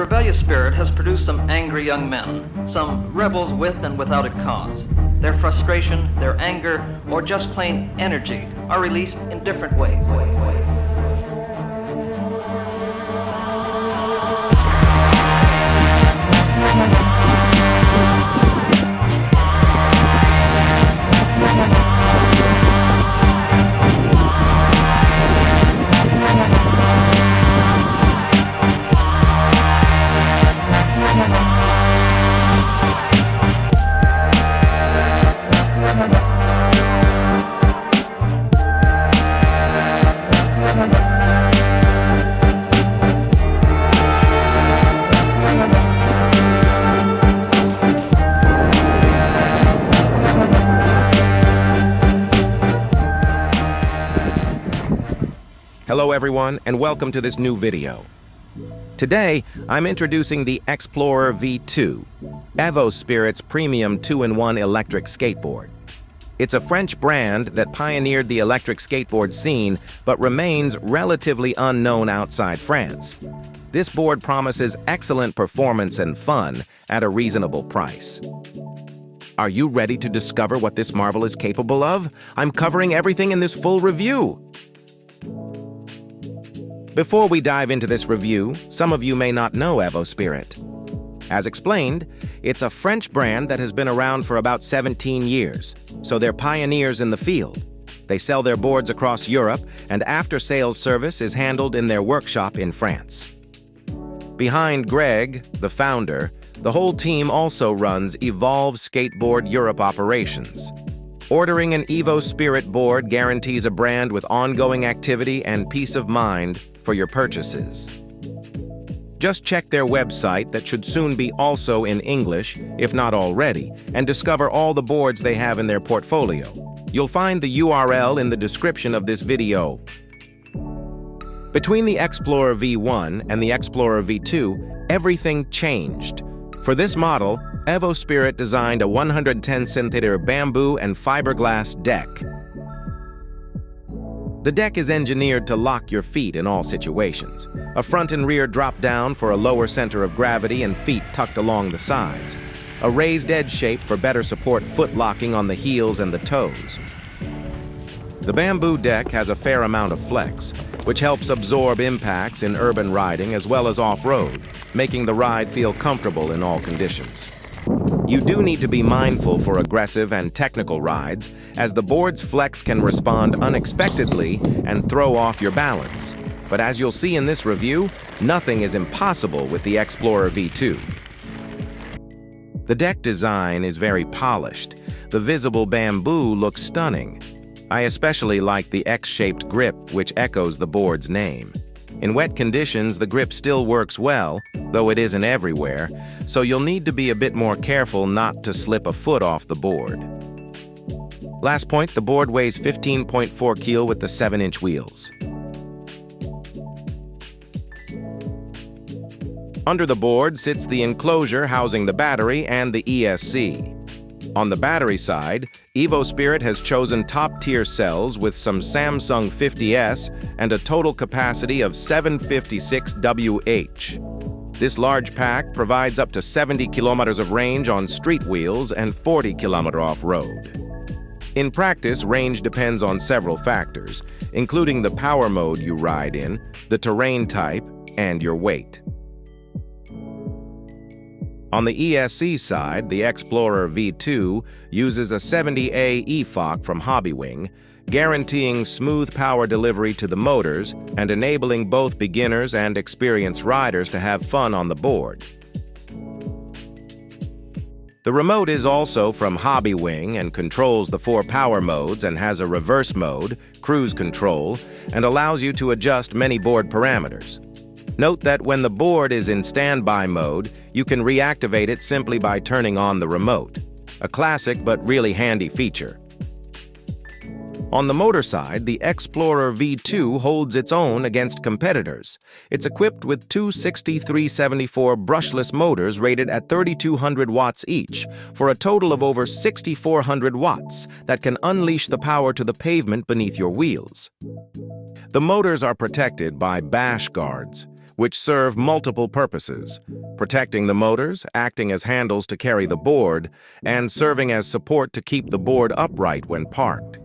rebellious spirit has produced some angry young men, some rebels with and without a cause. Their frustration, their anger, or just plain energy are released in different ways. Hello everyone, and welcome to this new video. Today, I'm introducing the Xplorer V2, Evospirit's premium 2-in-1 electric skateboard. It's a French brand that pioneered the electric skateboard scene, but remains relatively unknown outside France. This board promises excellent performance and fun at a reasonable price. Are you ready to discover what this marvel is capable of? I'm covering everything in this full review. Before we dive into this review, some of you may not know Evospirit. As explained, it's a French brand that has been around for about 17 years, so they're pioneers in the field. They sell their boards across Europe, and after-sales service is handled in their workshop in France. Behind Greg, the founder, the whole team also runs Evolve Skateboard Europe operations. Ordering an Evospirit board guarantees a brand with ongoing activity and peace of mind for your purchases. Just check their website that should soon be also in English, if not already, and discover all the boards they have in their portfolio. You'll find the URL in the description of this video. Between the Xplorer V1 and the Xplorer V2, everything changed. For this model, Evospirit designed a 110-centimeter bamboo and fiberglass deck. The deck is engineered to lock your feet in all situations. A front and rear drop-down for a lower center of gravity and feet tucked along the sides. A raised edge shape for better support foot locking on the heels and the toes. The bamboo deck has a fair amount of flex, which helps absorb impacts in urban riding as well as off-road, making the ride feel comfortable in all conditions. You do need to be mindful for aggressive and technical rides, as the board's flex can respond unexpectedly and throw off your balance. But as you'll see in this review, nothing is impossible with the Xplorer V2. The deck design is very polished. The visible bamboo looks stunning. I especially like the X-shaped grip, which echoes the board's name. In wet conditions, the grip still works well, though it isn't everywhere, so you'll need to be a bit more careful not to slip a foot off the board. Last point, the board weighs 15.4 kg with the 7-inch wheels. Under the board sits the enclosure housing the battery and the ESC. On the battery side, Evospirit has chosen top-tier cells with some Samsung 50S and a total capacity of 756 Wh. This large pack provides up to 70 kilometers of range on street wheels and 40 kilometers off-road. In practice, range depends on several factors, including the power mode you ride in, the terrain type, and your weight. On the ESC side, the Xplorer V2 uses a 70A EFOC from Hobbywing, guaranteeing smooth power delivery to the motors and enabling both beginners and experienced riders to have fun on the board. The remote is also from Hobbywing and controls the 4 power modes and has a reverse mode, cruise control, and allows you to adjust many board parameters. Note that when the board is in standby mode, you can reactivate it simply by turning on the remote. A classic but really handy feature. On the motor side, the Xplorer V2 holds its own against competitors. It's equipped with two 6374 brushless motors rated at 3200 watts each, for a total of over 6400 watts that can unleash the power to the pavement beneath your wheels. The motors are protected by bash guards, which serve multiple purposes, protecting the motors, acting as handles to carry the board, and serving as support to keep the board upright when parked.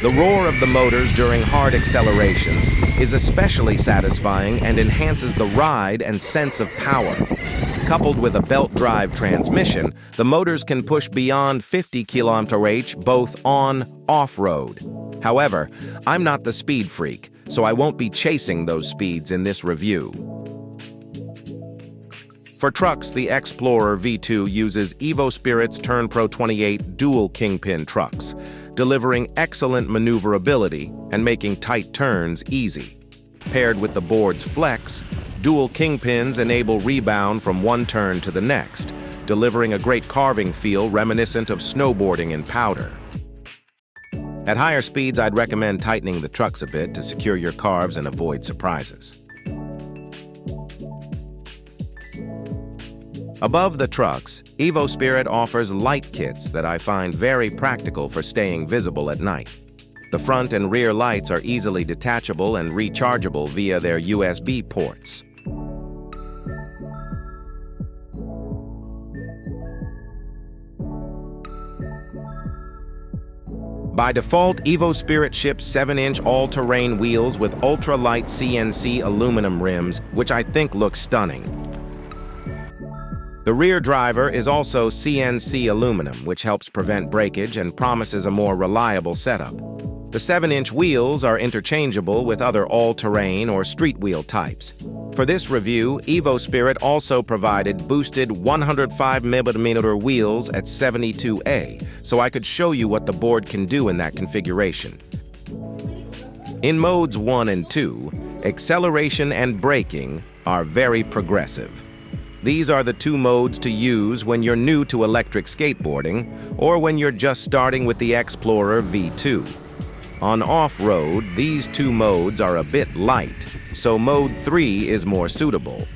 The roar of the motors during hard accelerations is especially satisfying and enhances the ride and sense of power. Coupled with a belt drive transmission, the motors can push beyond 50 km/h both on-off-road. However, I'm not the speed freak, so I won't be chasing those speeds in this review. For trucks, the Xplorer V2 uses Evospirit's TurnPro 28 dual kingpin trucks, delivering excellent maneuverability and making tight turns easy. Paired with the board's flex, dual kingpins enable rebound from one turn to the next, delivering a great carving feel reminiscent of snowboarding in powder. At higher speeds, I'd recommend tightening the trucks a bit to secure your carves and avoid surprises. Above the trucks, Evospirit offers light kits that I find very practical for staying visible at night. The front and rear lights are easily detachable and rechargeable via their USB ports. By default, Evospirit ships 7-inch all-terrain wheels with ultra-light CNC aluminum rims, which I think looks stunning. The rear driver is also CNC aluminum, which helps prevent breakage and promises a more reliable setup. The 7-inch wheels are interchangeable with other all-terrain or street wheel types. For this review, Evospirit also provided boosted 105mm wheels at 72A, so I could show you what the board can do in that configuration. In modes 1 and 2, acceleration and braking are very progressive. These are the two modes to use when you're new to electric skateboarding or when you're just starting with the Xplorer V2. On off-road, these two modes are a bit light, so Mode 3 is more suitable.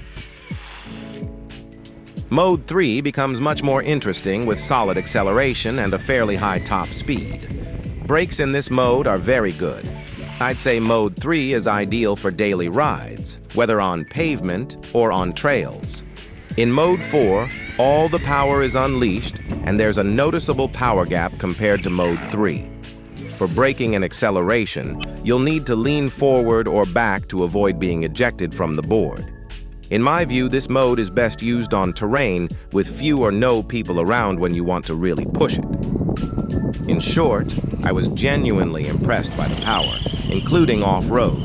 Mode 3 becomes much more interesting with solid acceleration and a fairly high top speed. Brakes in this mode are very good. I'd say Mode 3 is ideal for daily rides, whether on pavement or on trails. In Mode 4, all the power is unleashed, and there's a noticeable power gap compared to Mode 3. For braking and acceleration, you'll need to lean forward or back to avoid being ejected from the board. In my view, this mode is best used on terrain with few or no people around when you want to really push it. In short, I was genuinely impressed by the power, including off-road.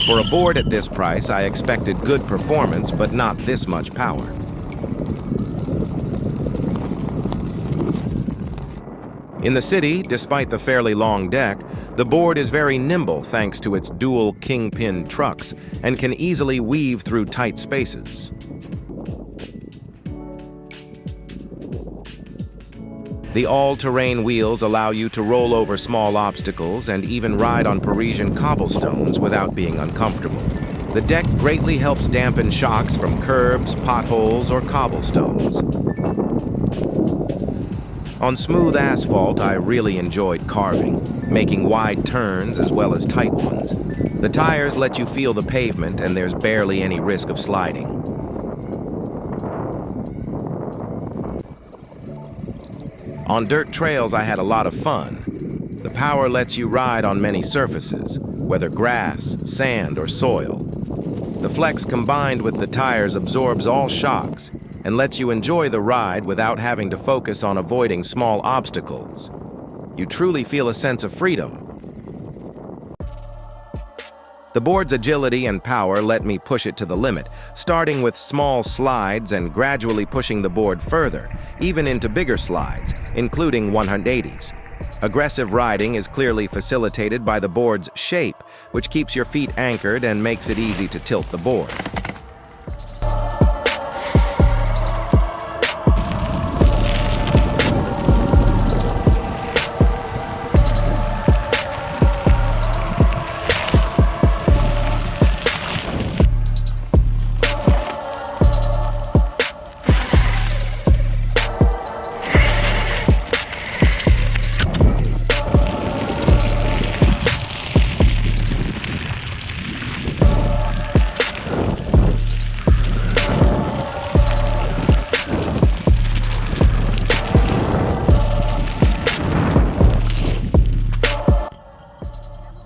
For a board at this price, I expected good performance, but not this much power. In the city, despite the fairly long deck, the board is very nimble thanks to its dual kingpin trucks and can easily weave through tight spaces. The all-terrain wheels allow you to roll over small obstacles and even ride on Parisian cobblestones without being uncomfortable. The deck greatly helps dampen shocks from curbs, potholes, or cobblestones. On smooth asphalt, I really enjoyed carving, making wide turns as well as tight ones. The tires let you feel the pavement, and there's barely any risk of sliding. On dirt trails, I had a lot of fun. The power lets you ride on many surfaces, whether grass, sand, or soil. The flex combined with the tires absorbs all shocks and lets you enjoy the ride without having to focus on avoiding small obstacles. You truly feel a sense of freedom. The board's agility and power let me push it to the limit, starting with small slides and gradually pushing the board further, even into bigger slides, including 180s. Aggressive riding is clearly facilitated by the board's shape, which keeps your feet anchored and makes it easy to tilt the board.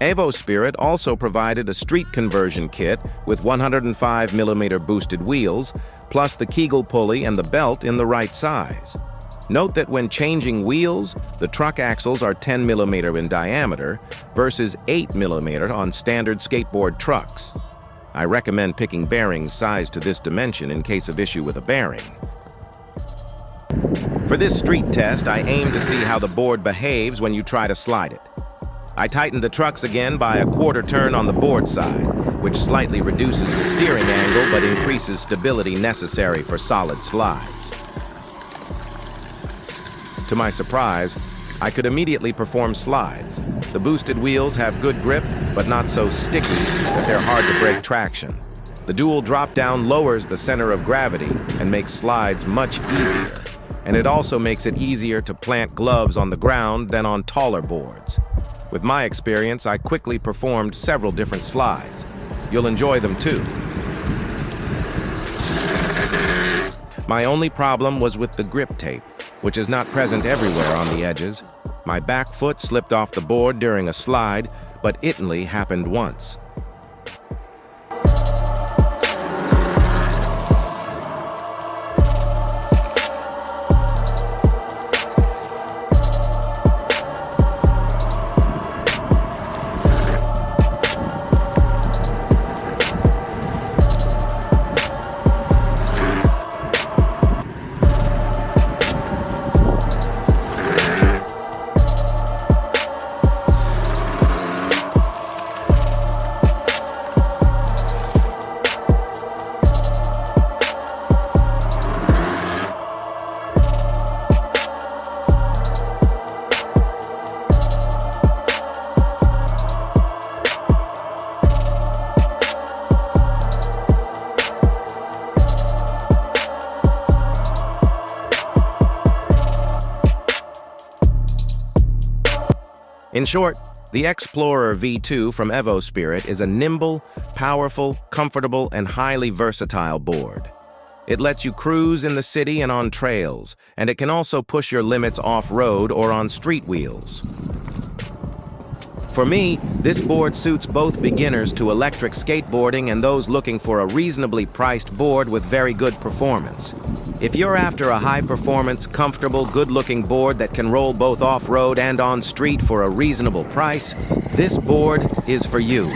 Evospirit also provided a street conversion kit with 105mm boosted wheels, plus the Kegel pulley and the belt in the right size. Note that when changing wheels, the truck axles are 10mm in diameter versus 8mm on standard skateboard trucks. I recommend picking bearings sized to this dimension in case of issue with a bearing. For this street test, I aim to see how the board behaves when you try to slide it. I tightened the trucks again by a quarter turn on the board side, which slightly reduces the steering angle but increases stability necessary for solid slides. To my surprise, I could immediately perform slides. The boosted wheels have good grip, but not so sticky that they're hard to break traction. The dual drop-down lowers the center of gravity and makes slides much easier. And it also makes it easier to plant gloves on the ground than on taller boards. With my experience, I quickly performed several different slides. You'll enjoy them too. My only problem was with the grip tape, which is not present everywhere on the edges. My back foot slipped off the board during a slide, but it only happened once. In short, the Xplorer V2 from Evospirit is a nimble, powerful, comfortable, and highly versatile board. It lets you cruise in the city and on trails, and it can also push your limits off-road or on street wheels. For me, this board suits both beginners to electric skateboarding and those looking for a reasonably priced board with very good performance. If you're after a high-performance, comfortable, good-looking board that can roll both off-road and on street for a reasonable price, this board is for you.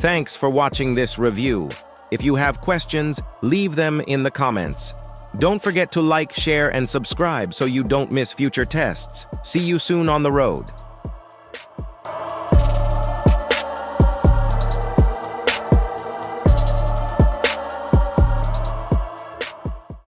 Thanks for watching this review. If you have questions, leave them in the comments. Don't forget to like, share, and subscribe so you don't miss future tests. See you soon on the road.